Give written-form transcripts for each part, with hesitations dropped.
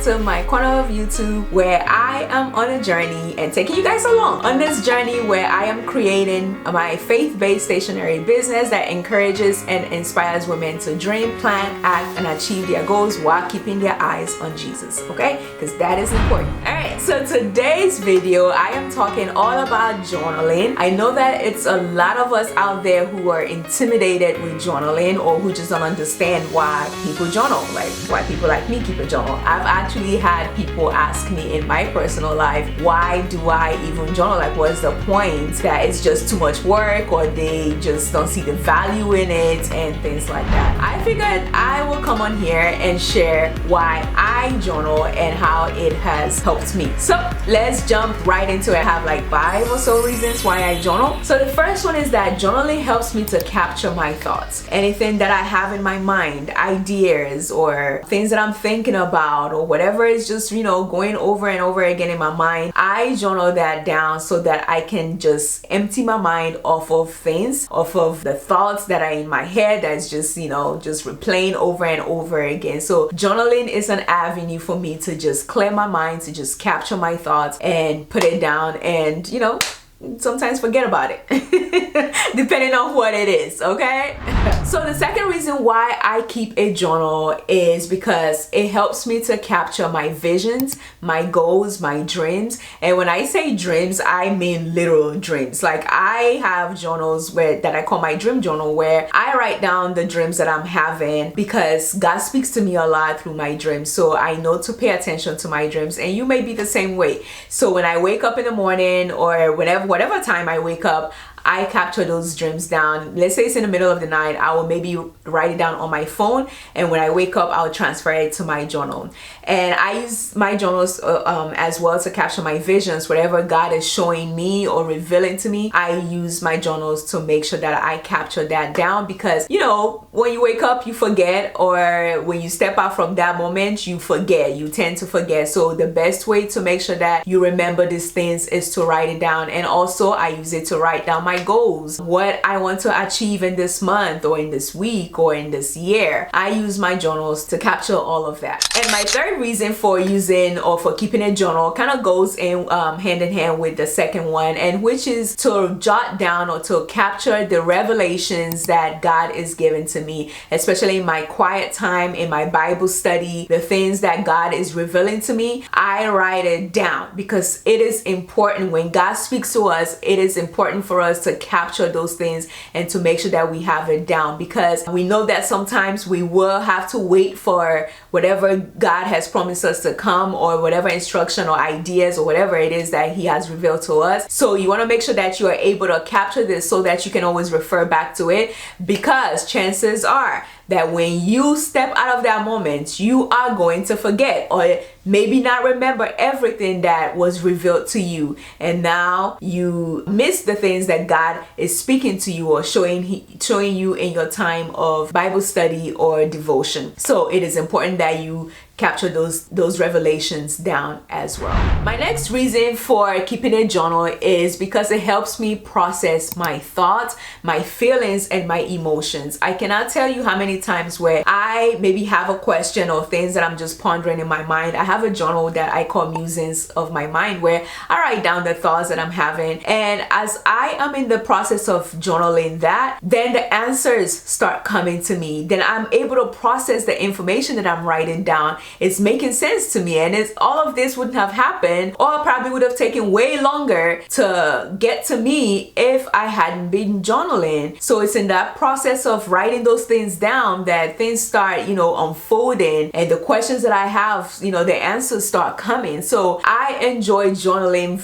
to my corner of YouTube where I am on a journey and taking you guys along on this journey where I am creating my faith-based stationery business that encourages and inspires women to dream, plan, act, and achieve their goals while keeping their eyes on Jesus, okay? Because that is important. Alright, so today's video, I am talking all about journaling. I know that it's a lot of us out there who are intimidated with journaling or who just don't understand why people journal, like why people like me keep a journal. I've actually had people ask me in my personal life, why do I even journal? Like, what's the point? That it's just too much work, or they just don't see the value in it and things like that. I figured I will come on here and share why I journal and how it has helped me. So let's jump right into it. I have like 5 or so reasons why I journal. So the first one is that journaling helps me to capture my thoughts. Anything that I have in my mind, ideas or things that I'm thinking about or whatever is just, going over and over again in my mind, I journal that down so that I can just empty my mind off of things, off of the thoughts that are in my head that's just, just replaying over and over again. So journaling is an avenue for me to just clear my mind, to just capture my thoughts and put it down and, sometimes forget about it depending on what it is, okay? So the second reason why I keep a journal is because it helps me to capture my visions, my goals, my dreams. And when I say dreams, I mean literal dreams. Like, I have journals that I call my dream journal, where I write down the dreams that I'm having because God speaks to me a lot through my dreams. So I know to pay attention to my dreams, and you may be the same way. So when I wake up in the morning or whatever time I wake up, I capture those dreams down. Let's say it's in the middle of the night, I will maybe write it down on my phone, and when I wake up, I'll transfer it to my journal. And I use my journals as well to capture my visions. Whatever God is showing me or revealing to me, I use my journals to make sure that I capture that down, because when you wake up you forget, or when you step out from that moment you forget, you tend to forget. So the best way to make sure that you remember these things is to write it down. And also I use it to write down my goals, what I want to achieve in this month or in this week or in this year. I use my journals to capture all of that. And my third reason for using or for keeping a journal kind of goes in hand in hand with the second one, and which is to jot down or to capture the revelations that God is giving to me, especially in my quiet time, in my Bible study, the things that God is revealing to me. I write it down because it is important. When God speaks to us, it is important for us to capture those things and to make sure that we have it down, because we know that sometimes we will have to wait for whatever God has promised us to come, or whatever instruction or ideas or whatever it is that He has revealed to us. So you want to make sure that you are able to capture this so that you can always refer back to it, because chances are that when you step out of that moment, you are going to forget or maybe not remember everything that was revealed to you. And now you miss the things that God is speaking to you or showing you in your time of Bible study or devotion. So it is important that you capture those revelations down as well. My next reason for keeping a journal is because it helps me process my thoughts, my feelings, and my emotions. I cannot tell you how many times where I maybe have a question or things that I'm just pondering in my mind. I have a journal that I call Musings of My Mind, where I write down the thoughts that I'm having, and as I am in the process of journaling that, then the answers start coming to me. Then I'm able to process the information that I'm writing down. It's making sense to me, and all of this wouldn't have happened, or probably would have taken way longer to get to me if I hadn't been journaling. So it's in that process of writing those things down that things start, unfolding, and the questions that I have, the answers start coming. So I enjoy journaling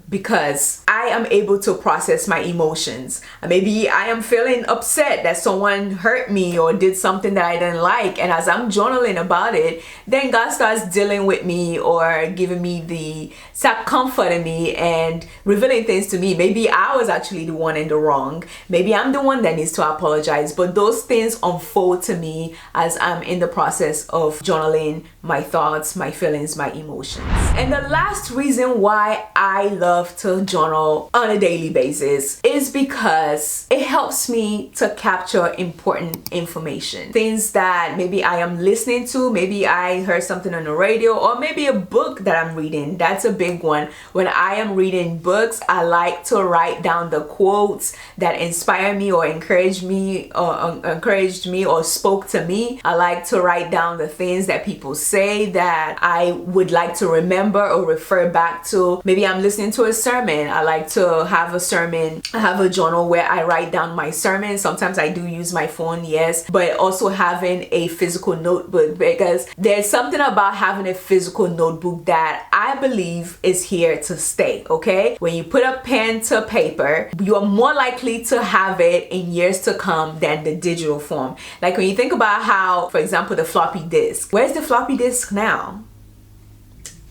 because I am able to process my emotions. Maybe I am feeling upset that someone hurt me or did something that I didn't like, and as I'm journaling about it, then God starts dealing with me or giving me start comforting me and revealing things to me. Maybe I was actually the one in the wrong. Maybe I'm the one that needs to apologize. But those things unfold to me as I'm in the process of journaling my thoughts, my feelings, my emotions. And the last reason why I love to journal journal on a daily basis is because it helps me to capture important information. Things that maybe I am listening to, maybe I heard something on the radio, or maybe a book that I'm reading. That's a big one. When I am reading books, I like to write down the quotes that inspire me or encouraged me or spoke to me. I like to write down the things that people say that I would like to remember or refer back to. Maybe I'm listening to a sermon. I like to have a sermon. I have a journal where I write down my sermon. Sometimes I do use my phone, yes, but also having a physical notebook, because there's something about having a physical notebook that I believe is here to stay, okay? When you put a pen to paper, you are more likely to have it in years to come than the digital form. Like when you think about how, for example, the floppy disk. Where's the floppy disk now?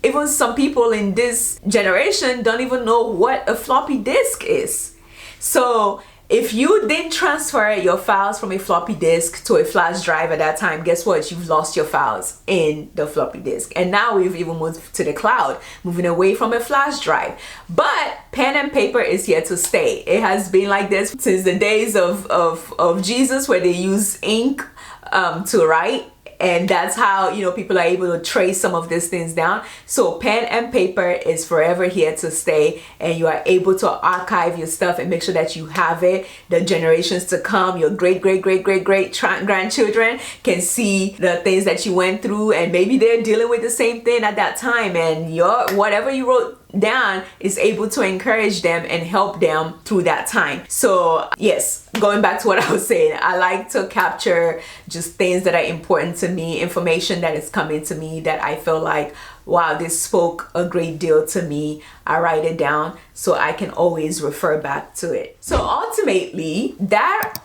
Even some people in this generation don't even know what a floppy disk is. So if you didn't transfer your files from a floppy disk to a flash drive at that time, guess what? You've lost your files in the floppy disk. And now we've even moved to the cloud, moving away from a flash drive. But pen and paper is here to stay. It has been like this since the days of Jesus, where they use ink to write. And that's how, people are able to trace some of these things down. So pen and paper is forever here to stay, and you are able to archive your stuff and make sure that you have it. The generations to come, your great grandchildren can see the things that you went through, and maybe they're dealing with the same thing at that time, and whatever you wrote down is able to encourage them and help them through that time. So yes, going back to what I was saying, I like to capture just things that are important to me, information that is coming to me that I feel like, wow, this spoke a great deal to me. I write it down so I can always refer back to it. So ultimately,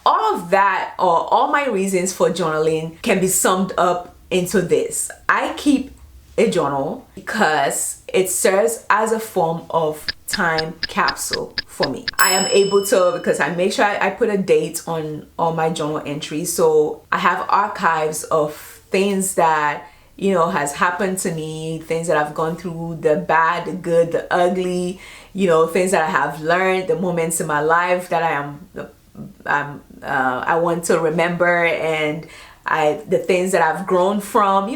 all my reasons for journaling can be summed up into this. I keep a journal because it serves as a form of time capsule for me. I am able to, because I make sure I put a date on all my journal entries, so I have archives of things that has happened to me, things that I've gone through, the bad, the good, the ugly, things that I have learned, the moments in my life that I want to remember, and the things that I've grown from.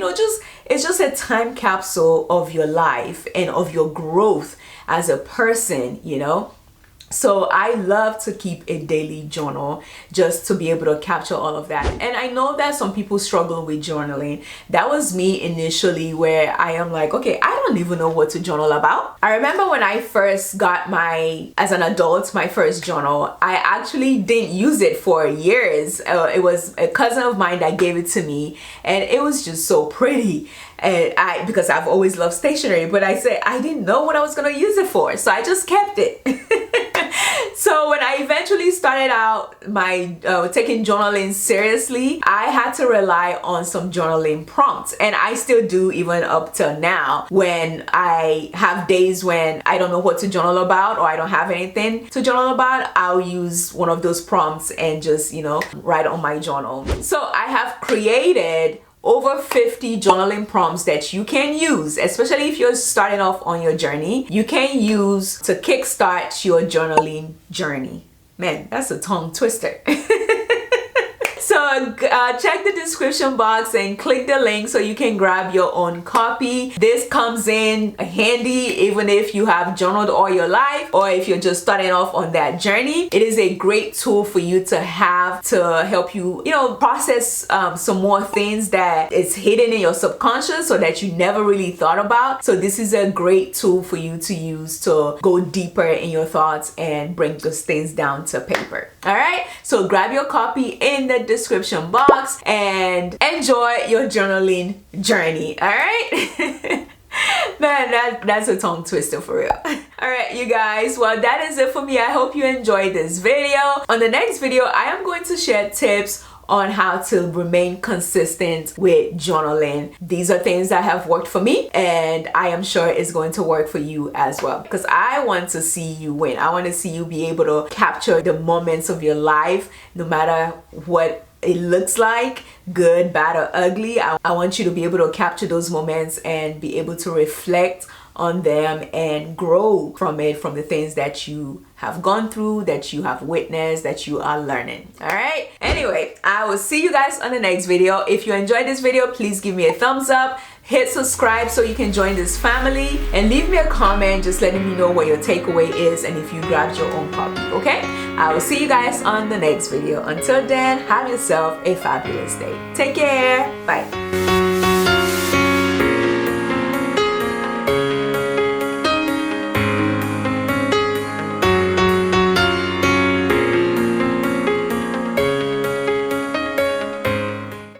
It's just a time capsule of your life and of your growth as a person, So I love to keep a daily journal just to be able to capture all of that. And I know that some people struggle with journaling. That was me initially, where I am like, okay, I don't even know what to journal about. I remember when I first got as an adult, my first journal, I actually didn't use it for years. It was a cousin of mine that gave it to me, and it was just so pretty. And because I've always loved stationery, but I said I didn't know what I was going to use it for, so I just kept it. So when I eventually started out my taking journaling seriously, I had to rely on some journaling prompts, and I still do even up till now. When I have days when I don't know what to journal about, or I don't have anything to journal about, I'll use one of those prompts and just write on my journal. So I have created over 50 journaling prompts that you can use, especially if you're starting off on your journey. You can use to kickstart your journaling journey. Man, that's a tongue twister. So check the description box and click the link so you can grab your own copy. This comes in handy even if you have journaled all your life, or if you're just starting off on that journey. It is a great tool for you to have to help you, process some more things that is hidden in your subconscious, so that you never really thought about. So this is a great tool for you to use to go deeper in your thoughts and bring those things down to paper. All right, so grab your copy in the description box and enjoy your journaling journey. All right. Man, that's a tongue twister for real. All right, you guys, well, that is it for me. I hope you enjoyed this video. On the next video, I am going to share tips on how to remain consistent with journaling. These are things that have worked for me, and I am sure it's going to work for you as well, because I want to see you win. I want to see you be able to capture the moments of your life, no matter what it looks like, good, bad, or ugly. I want you to be able to capture those moments and be able to reflect on them and grow from it, from the things that you have gone through, that you have witnessed, that you are learning. All right. Anyway, I will see you guys on the next video. If you enjoyed this video, please give me a thumbs up. Hit subscribe so you can join this family, and leave me a comment just letting me know what your takeaway is and if you grabbed your own copy. Okay, I will see you guys on the next video. Until then, have yourself a fabulous day. Take care. Bye.